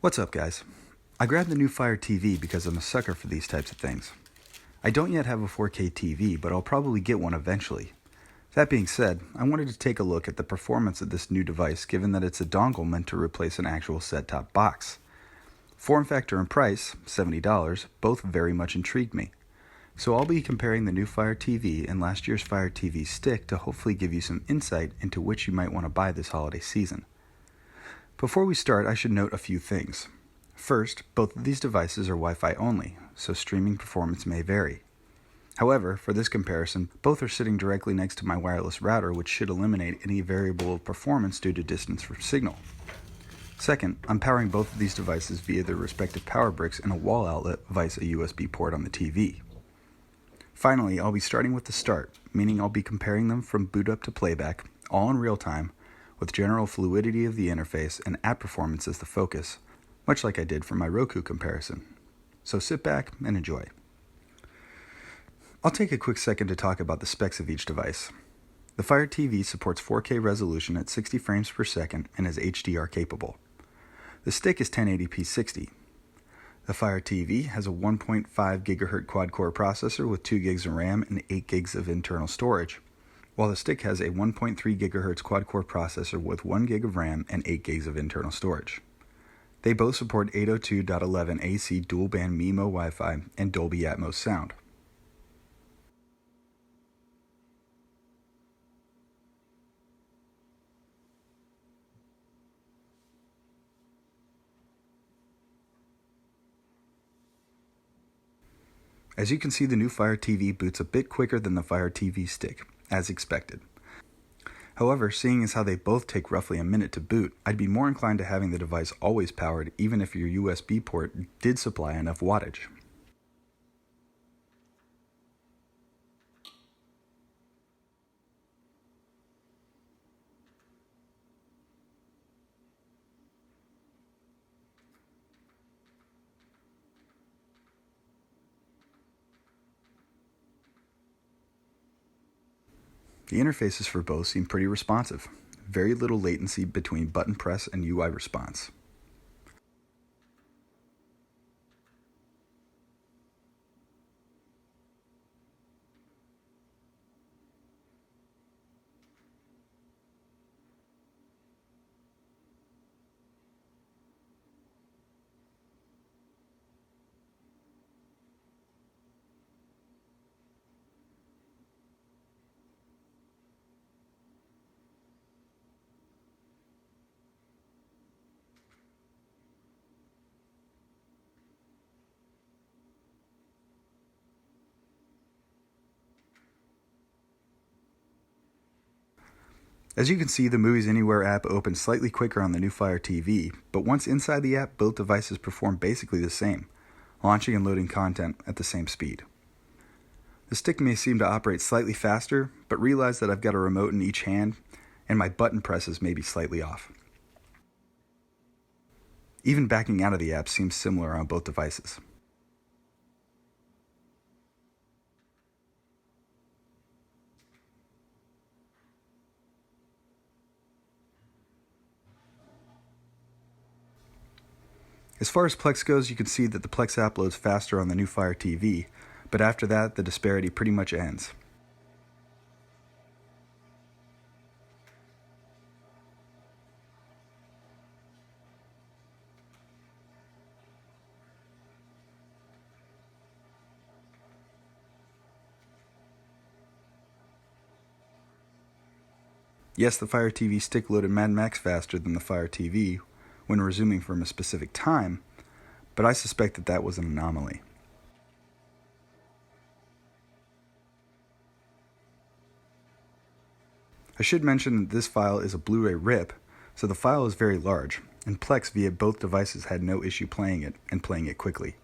What's up, guys? I grabbed the new Fire TV because I'm a sucker for these types of things. I don't yet have a 4K TV, but I'll probably get one eventually. That being said, I wanted to take a look at the performance of this new device given that it's a dongle meant to replace an actual set-top box. Form factor and price, $70, both very much intrigued me. So I'll be comparing the new Fire TV and last year's Fire TV stick to hopefully give you some insight into which you might want to buy this holiday season. Before we start, I should note a few things. First, both of these devices are Wi-Fi only, so streaming performance may vary. However, for this comparison, both are sitting directly next to my wireless router, which should eliminate any variable of performance due to distance from signal. Second, I'm powering both of these devices via their respective power bricks and a wall outlet via a USB port on the TV. Finally, I'll be starting with the start, meaning I'll be comparing them from boot up to playback, all in real time, with general fluidity of the interface and app performance as the focus, much like I did for my Roku comparison. So sit back and enjoy. I'll take a quick second to talk about the specs of each device. The Fire TV supports 4K resolution at 60 frames per second and is HDR capable. The stick is 1080p 60. The Fire TV has a 1.5 GHz quad-core processor with 2 GB of RAM and 8 GB of internal storage, while the stick has a 1.3 GHz quad-core processor with 1 GB of RAM and 8 GB of internal storage. They both support 802.11 AC dual-band MIMO Wi-Fi and Dolby Atmos sound. As you can see, the new Fire TV boots a bit quicker than the Fire TV stick, as expected. However, seeing as how they both take roughly a minute to boot, I'd be more inclined to having the device always powered even if your USB port did supply enough wattage. The interfaces for both seem pretty responsive. Very little latency between button press and UI response. As you can see, the Movies Anywhere app opens slightly quicker on the new Fire TV, but once inside the app, both devices perform basically the same, launching and loading content at the same speed. The stick may seem to operate slightly faster, but realize that I've got a remote in each hand, and my button presses may be slightly off. Even backing out of the app seems similar on both devices. As far as Plex goes, you can see that the Plex app loads faster on the new Fire TV, but after that, the disparity pretty much ends. Yes, the Fire TV stick loaded Mad Max faster than the Fire TV when resuming from a specific time, but I suspect that that was an anomaly. I should mention that this file is a Blu-ray RIP, so the file is very large, and Plex via both devices had no issue playing it and playing it quickly.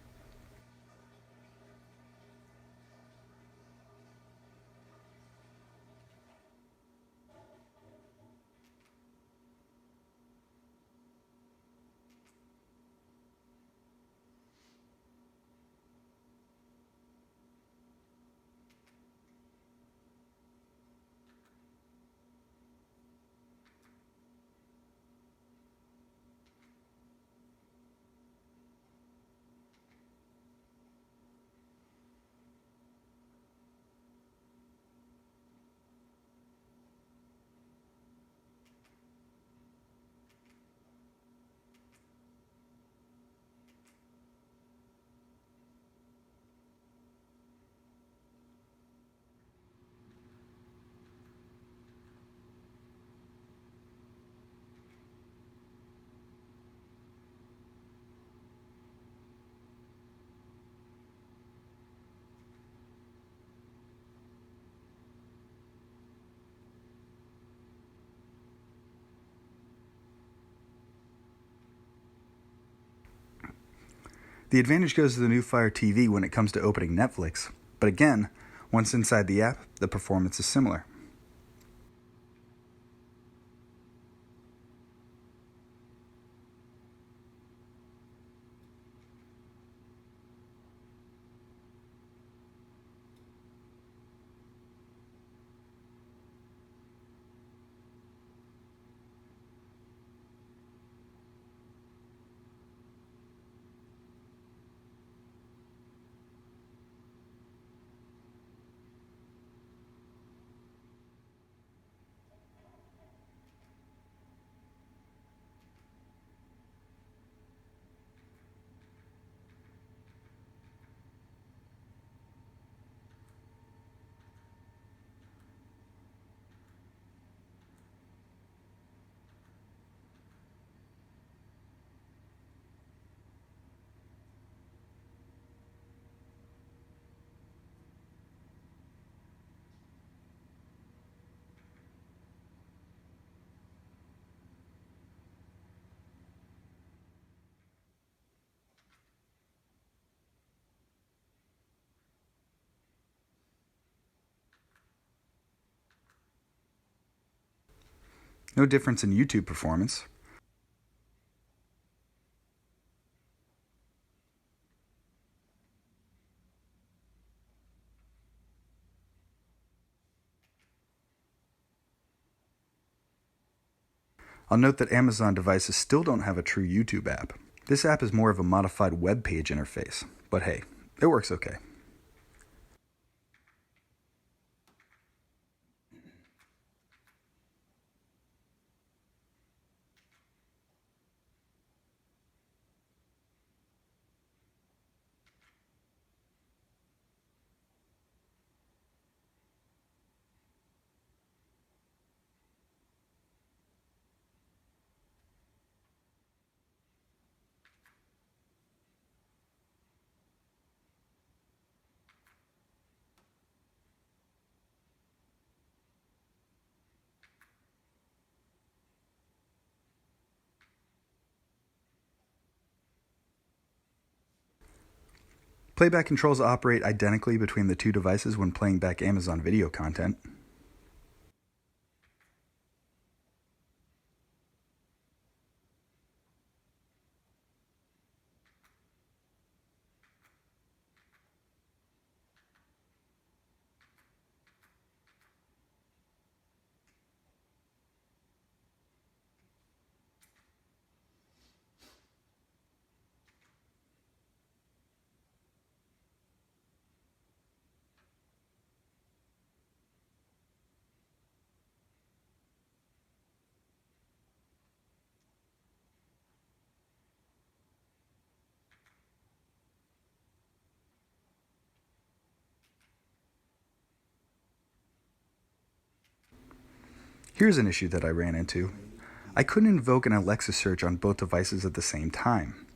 The advantage goes to the new Fire TV when it comes to opening Netflix, but again, once inside the app, the performance is similar. No difference in YouTube performance. I'll note that Amazon devices still don't have a true YouTube app. This app is more of a modified web page interface, but hey, it works okay. Playback controls operate identically between the two devices when playing back Amazon video content. Here's an issue that I ran into. I couldn't invoke an Alexa search on both devices at the same time.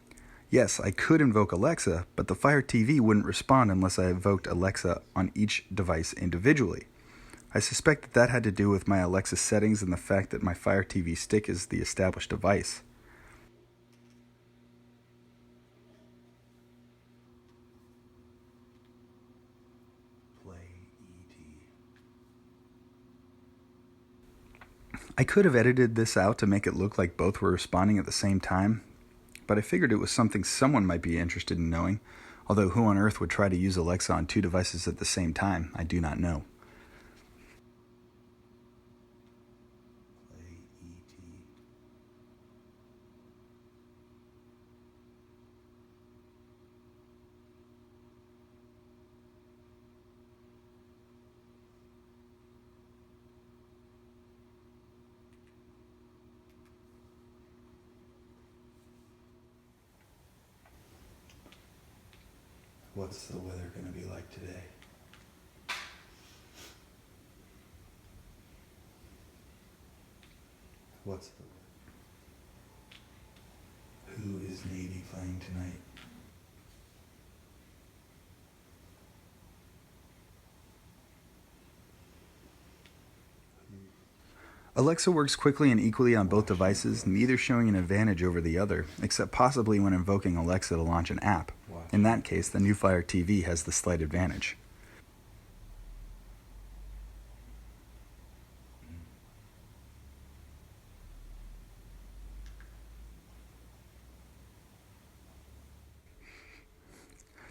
Yes, I could invoke Alexa, but the Fire TV wouldn't respond unless I invoked Alexa on each device individually. I suspect that had to do with my Alexa settings and the fact that my Fire TV stick is the established device. I could have edited this out to make it look like both were responding at the same time, but I figured it was something someone might be interested in knowing, although who on earth would try to use Alexa on two devices at the same time, I do not know. What's the weather going to be like today? What's the Who is Navy playing tonight? Alexa works quickly and equally on both devices, neither showing an advantage over the other, except possibly when invoking Alexa to launch an app. In that case, the new Fire TV has the slight advantage.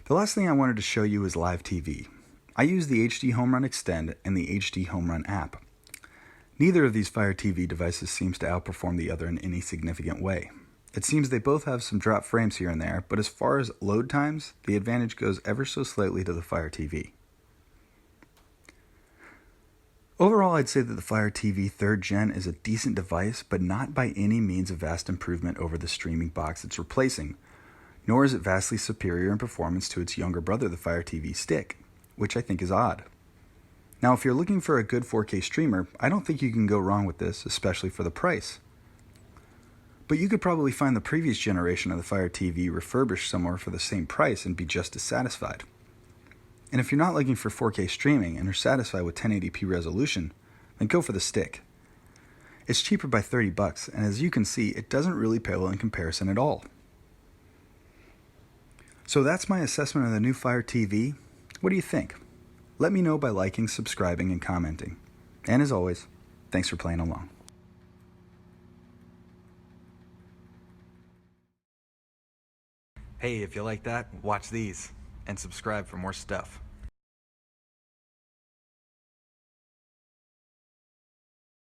The last thing I wanted to show you is live TV. I use the HD Home Run Extend and the HD Home Run app. Neither of these Fire TV devices seems to outperform the other in any significant way. It seems they both have some drop frames here and there, but as far as load times, the advantage goes ever so slightly to the Fire TV. Overall, I'd say that the Fire TV 3rd Gen is a decent device, but not by any means a vast improvement over the streaming box it's replacing, nor is it vastly superior in performance to its younger brother, the Fire TV Stick, which I think is odd. Now, if you're looking for a good 4K streamer, I don't think you can go wrong with this, especially for the price. But you could probably find the previous generation of the Fire TV refurbished somewhere for the same price and be just as satisfied. And if you're not looking for 4K streaming and are satisfied with 1080p resolution, then go for the Stick. It's cheaper by $30, and as you can see, it doesn't really pale in comparison at all. So that's my assessment of the new Fire TV. What do you think? Let me know by liking, subscribing, and commenting. And as always, thanks for playing along. Hey, if you like that, watch these and subscribe for more stuff.